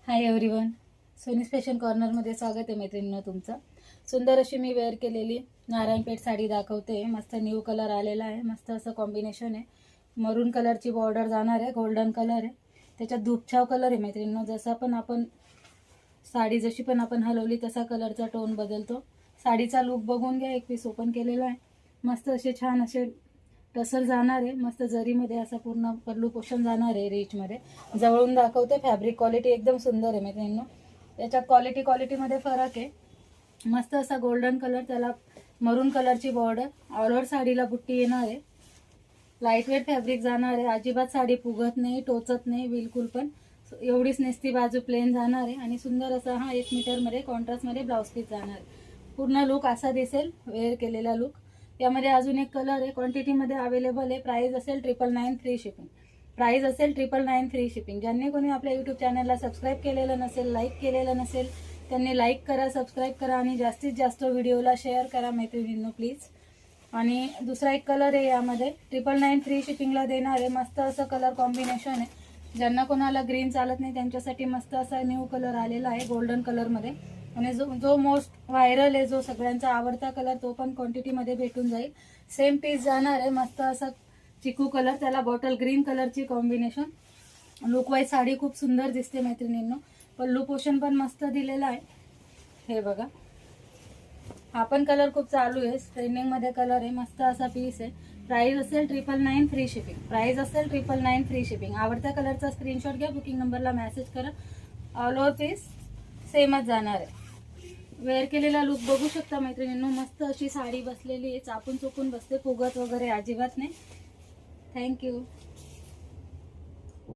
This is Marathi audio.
हाय एव्हरीवन, सोनीज फॅशन कॉर्नरमध्ये स्वागत आहे मैत्रिणींनो तुमचं. सुंदर अशी मी वेअर केलेली नारायणपेठ साडी दाखवते. मस्त न्यू कलर आलेला आहे. मस्त असं कॉम्बिनेशन आहे. मरून कलरची बॉर्डर जाणार आहे, गोल्डन कलर आहे, त्याच्यात धूपछाव कलर आहे मैत्रिणींनो. जसा पण आपण साडी जशी पण आपण हलवली तसा कलरचा टोन बदलतो. साडीचा लुक बघून घ्या. एक पीस ओपन केलेला आहे. मस्त असे छान असे टसर जाणार आहे. मस्त जरीमध्ये असा पूर्ण पल्लू पोषण जाणार आहे. रिचमध्ये जवळून दाखवते. फॅब्रिक क्वालिटी एकदम सुंदर आहे मैत्रिणींनो. याच्यात क्वालिटीमध्ये फरक आहे. मस्त असा गोल्डन कलर, त्याला मरून कलरची बॉर्डर, ऑल ओव्हर साडीला बुट्टी येणार आहे. लाईटवेट फॅब्रिक जाणार आहे. अजिबात साडी फुगत नाही, टोचत नाही बिलकुल पण. एवढीच नेसती बाजू प्लेन जाणार आहे आणि सुंदर असा 1 मीटरमध्ये कॉन्ट्रास्टमध्ये ब्लाऊज पीस जाणार आहे. पूर्ण लुक असा दिसेल वेअर केलेला लुक. यामध्ये अजून एक कलर आहे, क्वांटिटीमध्ये अवेलेबल आहे. प्राइस असेल 999 फ्री शिपिंग. प्राइस असेल 999 फ्री शिपिंग. ज्यांनी कोणी आपल्या यूट्यूब चॅनलला सबस्क्राईब केलेलं नसेल, लाईक केलेलं नसेल, त्यांनी लाईक करा, सबस्क्राईब करा आणि जास्तीत जास्त व्हिडिओला शेअर करा मैत्रिणींनो प्लीज. आणि दुसरा एक कलर आहे, यामध्ये 999 फ्री शिपिंगला देणार आहे. मस्त असं कलर कॉम्बिनेशन आहे. ज्यांना कोणाला ग्रीन चालत नाही त्यांच्यासाठी मस्त असा न्यू कलर आलेला आहे गोल्डन कलरमध्ये. आणि जो मोस्ट व्हायरल आहे, जो सगळ्यांचा आवडता कलर, तो पण क्वांटिटीमध्ये भेटून जाईल. सेम पीस जाणार आहे. मस्त असा चिकू कलर, त्याला बॉटल ग्रीन कलरची कॉम्बिनेशन. लुक वाईज साडी खूप सुंदर दिसते मैत्रिणींनो. पल्लू पोषण पण मस्त दिलेला आहे. हे बघा, हा पण कलर खूप चालू आहे, ट्रेंडिंगमध्ये कलर आहे. मस्त असा पीस आहे. प्राइस असेल 999 फ्री शिपिंग. प्राइस असेल 999 फ्री शिपिंग. आवडत्या कलरचा स्क्रीनशॉट घ्या, बुकिंग नंबरला मेसेज करा. ऑल ओव्हर पीस सेमच जाणार आहे. वेअर केलेला लुक बघू शकता मैत्रिणींनो. मस्त अशी साडी बसलेली आहे, चापून चुकून बसते, फुगत वगैरे अजिबात नाही. थँक्यू.